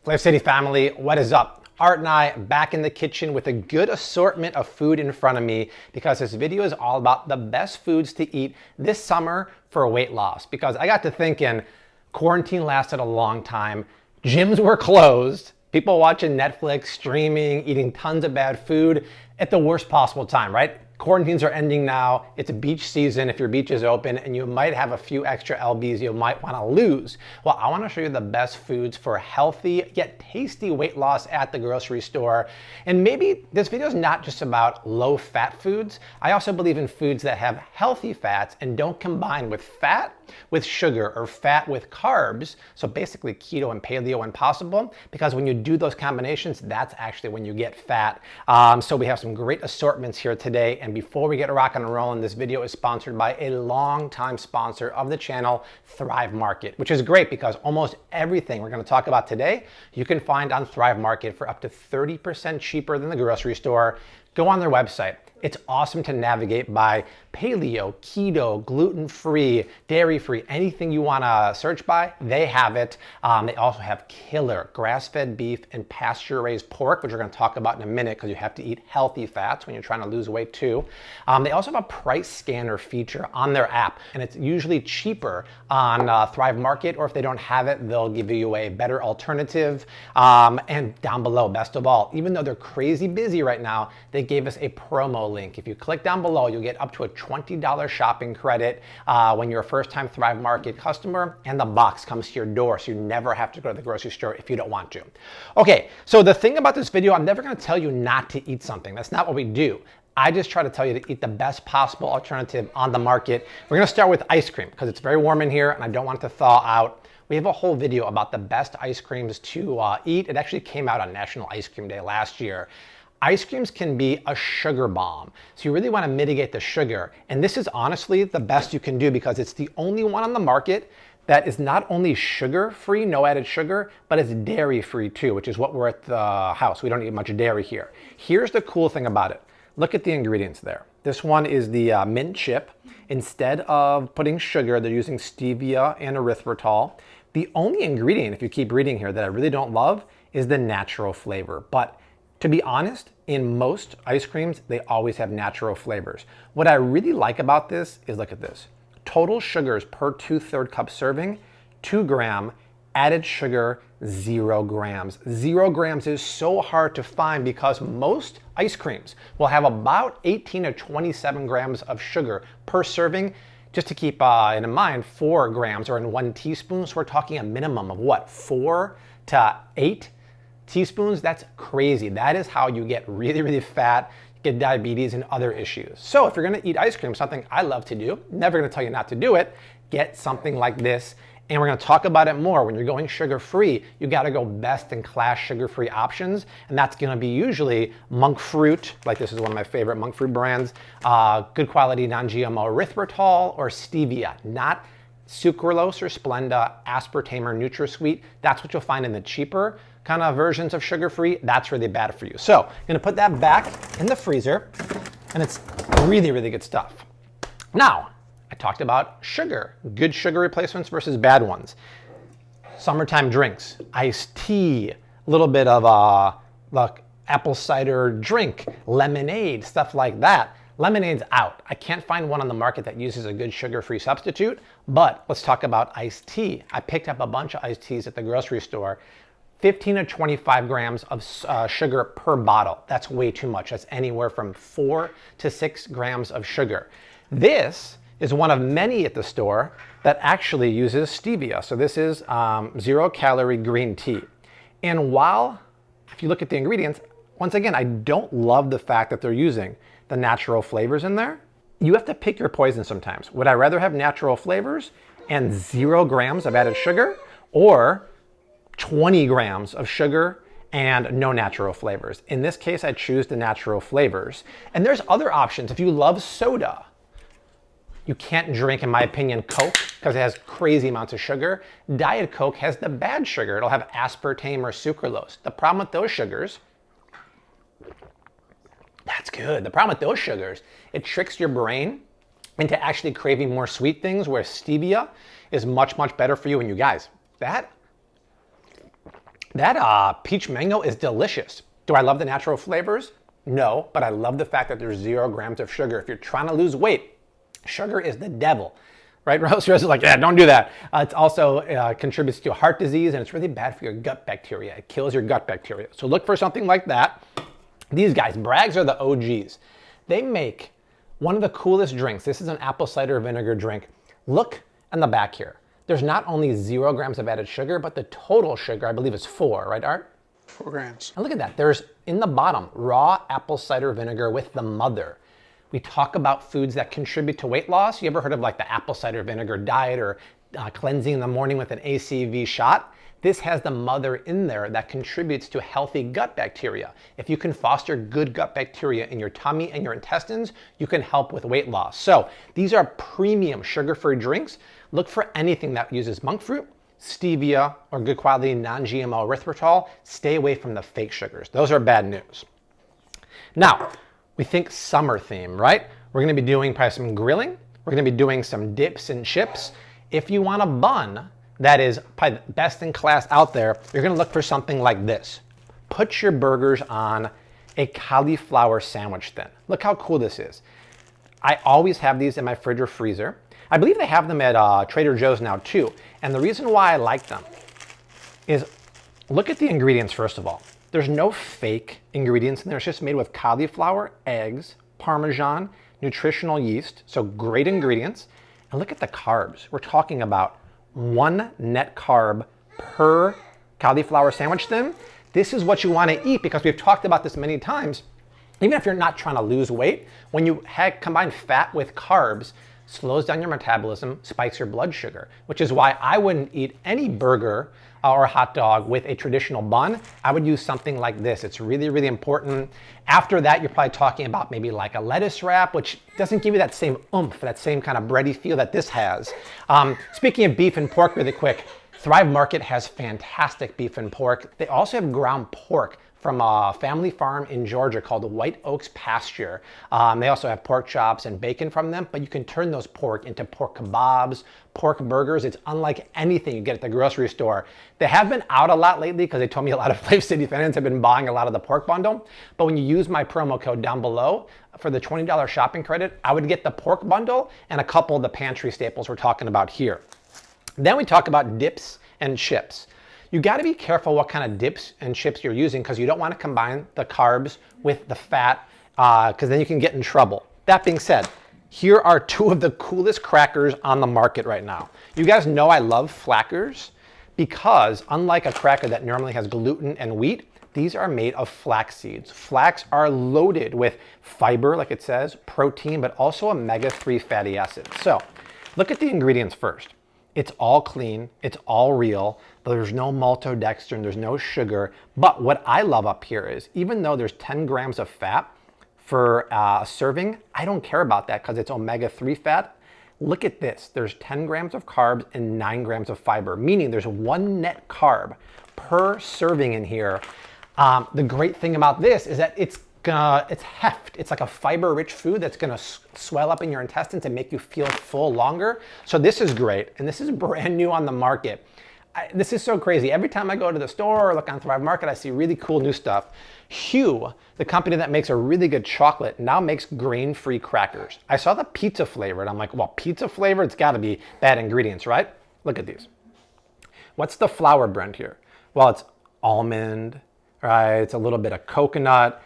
Flav City family, what is up? Art and I back in the kitchen with a good assortment of food in front of me because this video is all about the best foods to eat this summer for weight loss. Because I got to thinking, quarantine lasted a long time, gyms were closed, people watching Netflix, streaming, eating tons of bad food at the worst possible time, right? Quarantines are ending now. It's a beach season if your beach is open, and you might have a few extra lbs you might want to lose. Well, I want to show you the best foods for healthy yet tasty weight loss at the grocery store. And maybe this video is not just about low-fat foods. I also believe in foods that have healthy fats and don't combine with fat with sugar or fat with carbs. So basically keto and paleo when possible, because when you do those combinations, that's actually when you get fat. So we have some great assortments here today. And before we get rocking and rolling, this video is sponsored by a long-time sponsor of the channel, Thrive Market, which is great because almost everything we're going to talk about today, you can find on Thrive Market for up to 30% cheaper than the grocery store. Go on their website. It's awesome to navigate by paleo, keto, gluten-free, dairy-free, anything you want to search by, they have it. They also have killer grass-fed beef and pasture-raised pork, which we're going to talk about in a minute because you have to eat healthy fats when you're trying to lose weight too. They also have a price scanner feature on their app, and it's usually cheaper on Thrive Market, or if they don't have it, they'll give you a better alternative. And down below, best of all, even though they're crazy busy right now, they gave us a promo link. If you click down below, you'll get up to a $20 shopping credit when you're a first-time Thrive Market customer, and the box comes to your door, so you never have to go to the grocery store if you don't want to. Okay, so the thing about this video, I'm never going to tell you not to eat something. That's not what we do. I just try to tell you to eat the best possible alternative on the market. We're going to start with ice cream because it's very warm in here and I don't want it to thaw out. We have a whole video about the best ice creams to eat. It actually came out on National Ice Cream Day last year. Ice creams can be a sugar bomb, so you really want to mitigate the sugar. And this is honestly the best you can do because it's the only one on the market that is not only sugar-free, no added sugar, but it's dairy-free too, which is what we're at the house. We don't eat much dairy here. Here's the cool thing about it. Look at the ingredients there. This one is the mint chip. Instead of putting sugar, they're using stevia and erythritol. The only ingredient, if you keep reading here, that I really don't love is the natural flavor. But to be honest, in most ice creams, they always have natural flavors. What I really like about this is, look at this. Total sugars per 2/3 cup serving, 2 gram, added sugar, 0 grams. 0 grams is so hard to find because most ice creams will have about 18 to 27 grams of sugar per serving. Just to keep in mind, 4 grams or in 1 teaspoon, so we're talking a minimum of what, 4 to 8 teaspoons? That's crazy. That is how you get really, really fat, get diabetes and other issues. So if you're gonna eat ice cream, something I love to do, never gonna tell you not to do it, get something like this. And we're gonna talk about it more. When you're going sugar-free, you gotta go best in class sugar-free options. And that's gonna be usually monk fruit, like this is one of my favorite monk fruit brands, good quality non-GMO erythritol or stevia, not sucralose or Splenda, aspartame or NutraSweet. That's what you'll find in the cheaper kind of versions of sugar-free. That's really bad for you. So I'm gonna put that back in the freezer, and it's really, really good stuff. Now, I talked about sugar, good sugar replacements versus bad ones. Summertime drinks, iced tea, a little bit of like apple cider drink, lemonade, stuff like that. Lemonade's out. I can't find one on the market that uses a good sugar-free substitute, but let's talk about iced tea. I picked up a bunch of iced teas at the grocery store. 15 to 25 grams of sugar per bottle. That's way too much. That's anywhere from 4 to 6 grams of sugar. This is one of many at the store that actually uses stevia. So this is 0-calorie green tea. And while, if you look at the ingredients, once again, I don't love the fact that they're using the natural flavors in there. You have to pick your poison sometimes. Would I rather have natural flavors and 0 grams of added sugar, or 20 grams of sugar and no natural flavors? In this case, I choose the natural flavors. And there's other options. If you love soda, you can't drink, in my opinion, Coke because it has crazy amounts of sugar. Diet Coke has the bad sugar. It'll have aspartame or sucralose. The problem with those sugars, that's good. The problem with those sugars, it tricks your brain into actually craving more sweet things, where stevia is much, much better for you. And you guys, that That peach mango is delicious. Do I love the natural flavors? No, but I love the fact that there's 0 grams of sugar. If you're trying to lose weight, sugar is the devil, right? Rose is like, yeah, don't do that. It also contributes to heart disease, and it's really bad for your gut bacteria. It kills your gut bacteria. So look for something like that. These guys, Bragg's, are the OGs. They make one of the coolest drinks. This is an apple cider vinegar drink. Look in the back here. There's not only 0 grams of added sugar, but the total sugar, I believe, is 4, right, Art? 4 grams. And look at that. There's, in the bottom, raw apple cider vinegar with the mother. We talk about foods that contribute to weight loss. You ever heard of like the apple cider vinegar diet or cleansing in the morning with an ACV shot? This has the mother in there that contributes to healthy gut bacteria. If you can foster good gut bacteria in your tummy and your intestines, you can help with weight loss. So these are premium sugar-free drinks. Look for anything that uses monk fruit, stevia, or good quality non-GMO erythritol. Stay away from the fake sugars. Those are bad news. Now, we think summer theme, right? We're gonna be doing probably some grilling. We're gonna be doing some dips and chips. If you want a bun that is probably the best in class out there, you're gonna look for something like this. Put your burgers on a cauliflower sandwich thin. Look how cool this is. I always have these in my fridge or freezer. I believe they have them at Trader Joe's now too. And the reason why I like them is, look at the ingredients first of all. There's no fake ingredients in there. It's just made with cauliflower, eggs, Parmesan, nutritional yeast, so great ingredients. And look at the carbs. We're talking about 1 net carb per cauliflower sandwich thin. This is what you want to eat, because we've talked about this many times. Even if you're not trying to lose weight, when you combine fat with carbs, slows down your metabolism, spikes your blood sugar, which is why I wouldn't eat any burger or hot dog with a traditional bun. I would use something like this. It's really, really important. After that, you're probably talking about maybe like a lettuce wrap, which doesn't give you that same oomph, that same kind of bready feel that this has. Speaking of beef and pork really quick, Thrive Market has fantastic beef and pork. They also have ground pork from a family farm in Georgia called White Oaks Pasture. They also have pork chops and bacon from them, but you can turn those pork into pork kebabs, pork burgers. It's unlike anything you get at the grocery store. They have been out a lot lately because they told me a lot of Flave City fans have been buying a lot of the pork bundle. But when you use my promo code down below for the $20 shopping credit, I would get the pork bundle and a couple of the pantry staples we're talking about here. Then we talk about dips and chips. You got to be careful what kind of dips and chips you're using, because you don't want to combine the carbs with the fat, because then you can get in trouble. That being said, here are 2 of the coolest crackers on the market right now. You guys know I love Flackers because, unlike a cracker that normally has gluten and wheat, these are made of flax seeds. Flax are loaded with fiber, like it says, protein, but also omega-3 fatty acids. So look at the ingredients first. It's all clean, it's all real, there's no maltodextrin, there's no sugar. But what I love up here is, even though there's 10 grams of fat for a serving, I don't care about that because it's omega-3 fat. Look at this, there's 10 grams of carbs and 9 grams of fiber, meaning there's 1 net carb per serving in here. The great thing about this is that it's heft. It's like a fiber-rich food that's gonna swell up in your intestines and make you feel full longer. So this is great, and this is brand new on the market. This is so crazy. Every time I go to the store or look on Thrive Market, I see really cool new stuff. Hu, the company that makes a really good chocolate, now makes grain-free crackers. I saw the pizza flavor, and I'm like, well, pizza flavor, it's gotta be bad ingredients, right? Look at these. What's the flour blend here? Well, it's almond, right? It's a little bit of coconut,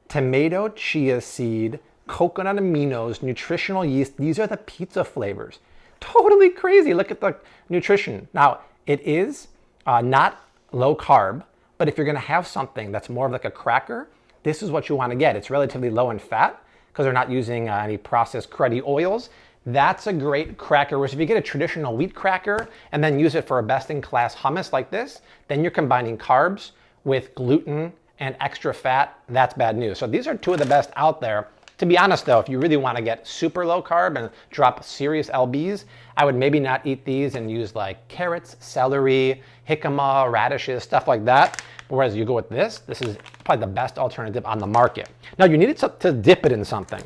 tomato, chia seed, coconut aminos, nutritional yeast. These are the pizza flavors. Totally crazy. Look at the nutrition. Now, it is not low carb, but if you're gonna have something that's more of like a cracker, this is what you wanna get. It's relatively low in fat because they're not using any processed cruddy oils. That's a great cracker. Whereas if you get a traditional wheat cracker and then use it for a best-in-class hummus like this, then you're combining carbs with gluten and extra fat. That's bad news. So these are 2 of the best out there. To be honest though, if you really want to get super low carb and drop serious LBs, I would maybe not eat these and use like carrots, celery, jicama, radishes, stuff like that. Whereas you go with this is probably the best alternative on the market. Now you need to dip it in something.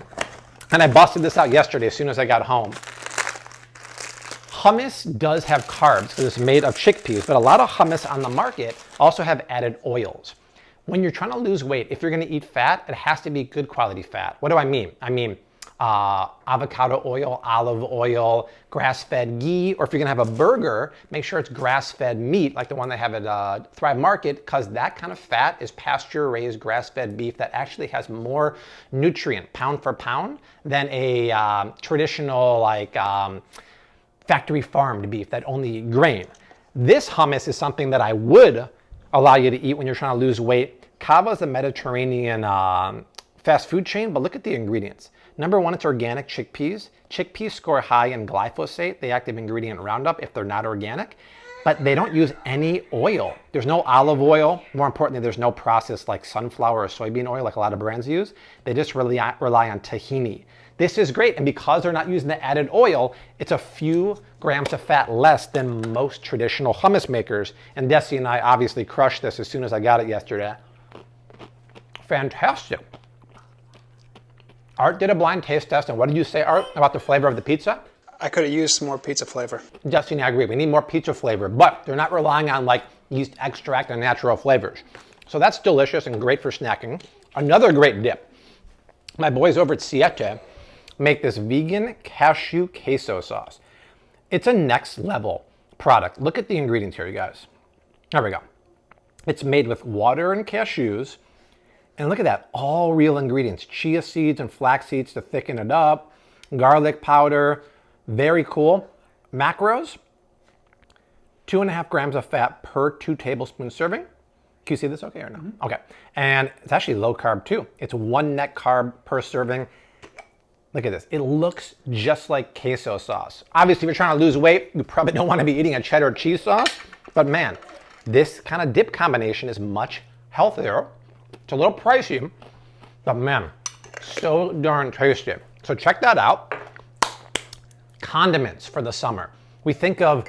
And I busted this out yesterday as soon as I got home. Hummus does have carbs because it's made of chickpeas, but a lot of hummus on the market also have added oils. When you're trying to lose weight, if you're going to eat fat, it has to be good quality fat. What do I mean? I mean avocado oil, olive oil, grass-fed ghee, or if you're going to have a burger, make sure it's grass-fed meat like the one they have at Thrive Market, because that kind of fat is pasture-raised grass-fed beef that actually has more nutrient pound for pound than a traditional like factory farmed beef that only eat grain. This hummus is something that I would allow you to eat when you're trying to lose weight. Cava is a Mediterranean fast food chain, but look at the ingredients. Number one, it's organic chickpeas. Chickpeas score high in glyphosate, the active ingredient Roundup, if they're not organic, but they don't use any oil. There's no olive oil. More importantly, there's no processed like sunflower or soybean oil like a lot of brands use. They just rely on tahini. This is great, and because they're not using the added oil, it's a few grams of fat less than most traditional hummus makers. And Dessi and I obviously crushed this as soon as I got it yesterday. Fantastic. Art did a blind taste test, and what did you say, Art, about the flavor of the pizza? I could have used some more pizza flavor. Dessi and I agree. We need more pizza flavor, but they're not relying on like yeast extract and natural flavors. So that's delicious and great for snacking. Another great dip. My boys over at Siete make this vegan cashew queso sauce. It's a next level product. Look at the ingredients here, you guys. There we go. It's made with water and cashews. And look at that, all real ingredients. Chia seeds and flax seeds to thicken it up. Garlic powder, very cool. Macros, 2.5 grams of fat per 2 tablespoon serving. Can you see this okay or no? Mm-hmm. Okay, and it's actually low carb too. It's 1 net carb per serving. Look at this, it looks just like queso sauce. Obviously, if you're trying to lose weight, you probably don't want to be eating a cheddar cheese sauce, but man, this kind of dip combination is much healthier. It's a little pricey, but man, so darn tasty. So check that out. Condiments for the summer. We think of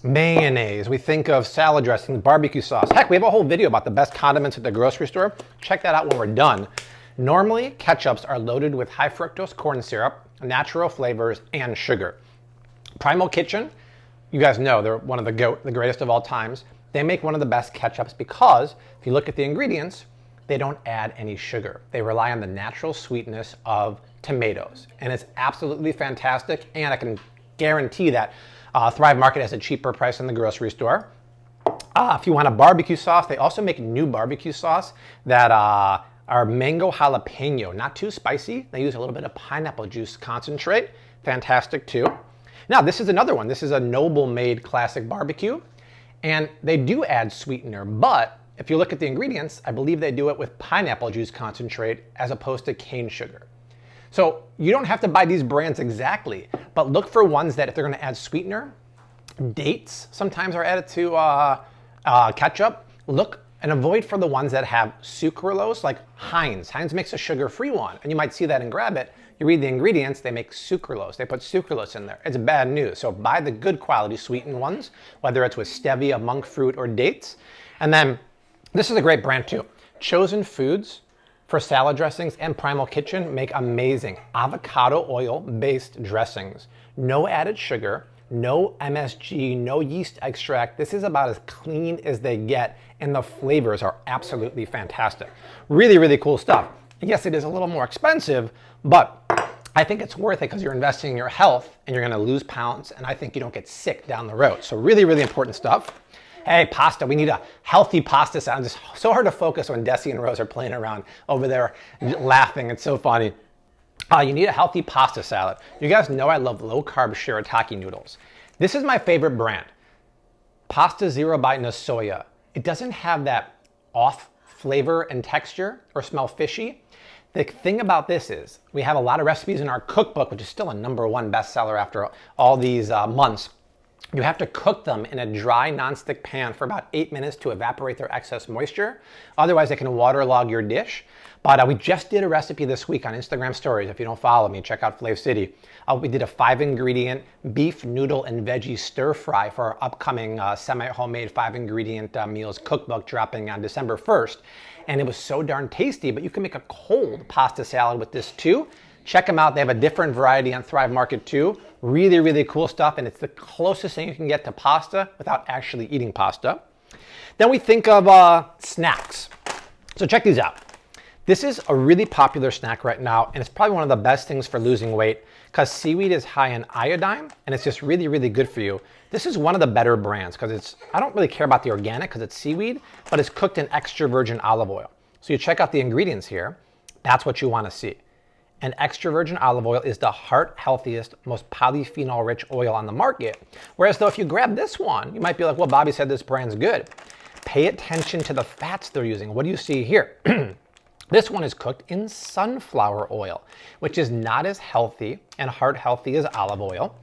mayonnaise, we think of salad dressing, barbecue sauce. Heck, we have a whole video about the best condiments at the grocery store. Check that out when we're done. Normally, ketchups are loaded with high fructose corn syrup, natural flavors, and sugar. Primal Kitchen, you guys know they're one of the greatest of all times. They make one of the best ketchups because if you look at the ingredients, they don't add any sugar. They rely on the natural sweetness of tomatoes. And it's absolutely fantastic. And I can guarantee that Thrive Market has a cheaper price in the grocery store. If you want a barbecue sauce, they also make new barbecue sauce that are mango jalapeno, not too spicy. They use a little bit of pineapple juice concentrate. Fantastic too. Now, this is another one. This is a Noble made classic barbecue. And they do add sweetener, but if you look at the ingredients, I believe they do it with pineapple juice concentrate as opposed to cane sugar. So you don't have to buy these brands exactly, but look for ones that if they're going to add sweetener, dates sometimes are added to ketchup. Look and avoid for the ones that have sucralose, like Heinz. Heinz makes a sugar-free one, and you might see that and grab it. You read the ingredients, they make sucralose. They put sucralose in there. It's bad news. So buy the good quality sweetened ones, whether it's with stevia, monk fruit, or dates. And then this is a great brand too. Chosen Foods for salad dressings and Primal Kitchen make amazing avocado oil based dressings. No added sugar, no MSG, no yeast extract. This is about as clean as they get, and the flavors are absolutely fantastic. Really, really cool stuff. Yes, it is a little more expensive, but I think it's worth it because you're investing in your health and you're gonna lose pounds, and I think you don't get sick down the road. So really, really important stuff. Hey, pasta, we need a healthy pasta salad. It's so hard to focus when Dessi and Rose are playing around over there laughing. It's so funny. You need a healthy pasta salad. You guys know I love low-carb shirataki noodles. This is my favorite brand. Pasta Zero by Nasoya. It doesn't have that off flavor and texture or smell fishy. The thing about this is we have a lot of recipes in our cookbook, which is still a #1 bestseller after all these months. You have to cook them in a dry nonstick pan for about 8 minutes to evaporate their excess moisture. Otherwise, they can waterlog your dish. But we just did a recipe this week on Instagram stories. If you don't follow me, check out Flav City. We did a 5-ingredient beef, noodle, and veggie stir fry for our upcoming semi-homemade 5-ingredient meals cookbook dropping on December 1st. And it was so darn tasty, but you can make a cold pasta salad with this too. Check them out. They have a different variety on Thrive Market too. Really, really cool stuff, and it's the closest thing you can get to pasta without actually eating pasta. Then we think of snacks. So check these out. This is a really popular snack right now, and it's probably one of the best things for losing weight because seaweed is high in iodine, and it's just really, really good for you. This is one of the better brands because I don't really care about the organic because it's seaweed, but it's cooked in extra virgin olive oil. So you check out the ingredients here. That's what you want to see. And extra virgin olive oil is the heart healthiest, most polyphenol rich oil on the market. Whereas though if you grab this one, you might be like, well, Bobby said this brand's good. Pay attention to the fats they're using. What do you see here? This one is cooked in sunflower oil, which is not as healthy and heart healthy as olive oil,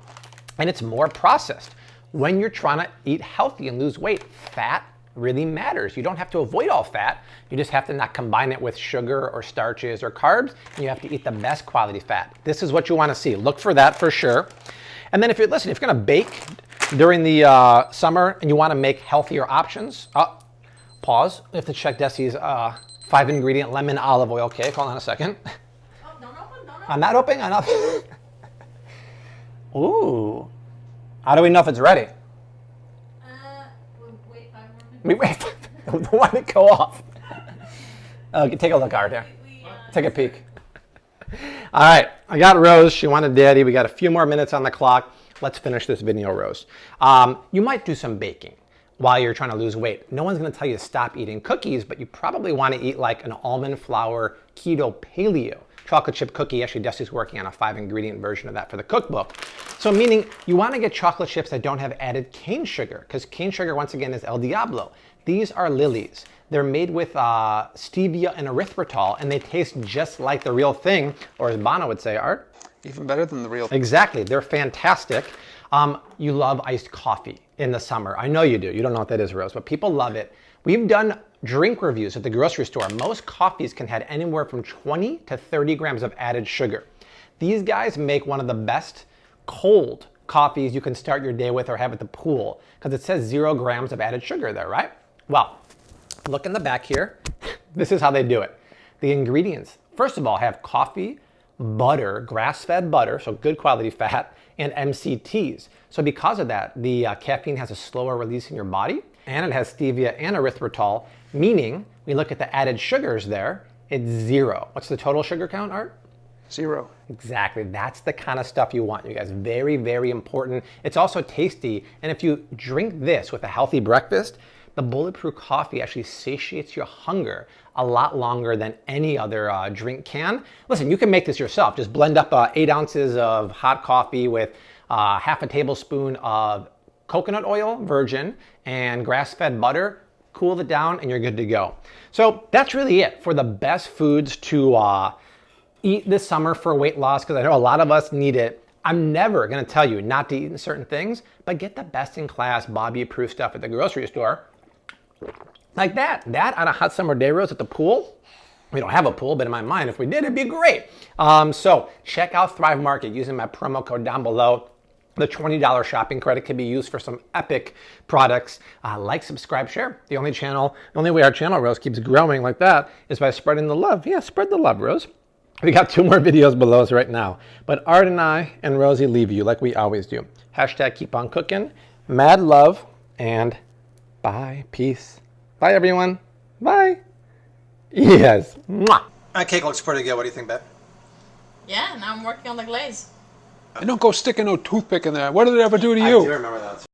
and it's more processed. When you're trying to eat healthy and lose weight, fat really matters. You don't have to avoid all fat. You just have to not combine it with sugar or starches or carbs, and you have to eat the best quality fat. This is what you want to see. Look for that for sure. And then if you're going to bake during the summer and you want to make healthier options, pause. We have to check Dessi's 5-ingredient lemon olive oil cake. Hold on a second. Oh, don't open, don't open. I'm not opening. I'm not. Ooh. How do we know if it's ready? We'll wait 5 more minutes. We wait. Don't want it to go off. Take a look, Art. Here. Take a peek. All right. I got Rose. She wanted Daddy. We got a few more minutes on the clock. Let's finish this video, Rose. You might do some baking while you're trying to lose weight. No one's going to tell you to stop eating cookies, but you probably want to eat like an almond flour keto paleo chocolate chip cookie. Actually, Desti's working on a 5-ingredient version of that for the cookbook. So meaning you want to get chocolate chips that don't have added cane sugar, because cane sugar, once again, is El Diablo. These are lilies. They're made with stevia and erythritol, and they taste just like the real thing, or as Bono would say, Art. Even better than the real thing. Exactly. They're fantastic. You love iced coffee in the summer. I know you do. You don't know what that is, Rose, but people love it. We've done drink reviews at the grocery store. Most coffees can have anywhere from 20 to 30 grams of added sugar. These guys make one of the best cold coffees you can start your day with or have at the pool, because it says 0 grams of added sugar there, right? Well, look in the back here. This is how they do it. The ingredients, first of all, have coffee, butter, grass-fed butter, so good quality fat, and MCTs. So because of that, the caffeine has a slower release in your body, and it has stevia and erythritol, meaning we look at the added sugars there, it's 0. What's the total sugar count, Art? 0. Exactly. That's the kind of stuff you want, you guys. Very, very important. It's also tasty, and if you drink this with a healthy breakfast, the bulletproof coffee actually satiates your hunger a lot longer than any other drink can. Listen, you can make this yourself. Just blend up 8 ounces of hot coffee with half a tablespoon of coconut oil, virgin, and grass-fed butter. Cool it down, and you're good to go. So that's really it for the best foods to eat this summer for weight loss, because I know a lot of us need it. I'm never going to tell you not to eat certain things, but get the best-in-class Bobby-approved stuff at the grocery store. Like that on a hot summer day, Rose, at the pool. We don't have a pool, but in my mind, if we did, it'd be great. So check out Thrive Market using my promo code down below. The $20 shopping credit can be used for some epic products. Like, subscribe, share. The only way our channel, Rose, keeps growing like that is by spreading the love. Yeah, spread the love, Rose. We got 2 more videos below us right now. But Art and I and Rosie leave you like we always do. Hashtag keep on cooking. Mad love and bye. Peace. Bye, everyone. Bye. Yes. Mwah. That cake looks pretty good. What do you think, babe? Yeah, now I'm working on the glaze. And don't go sticking no toothpick in there. What did it ever do to you? I do remember that.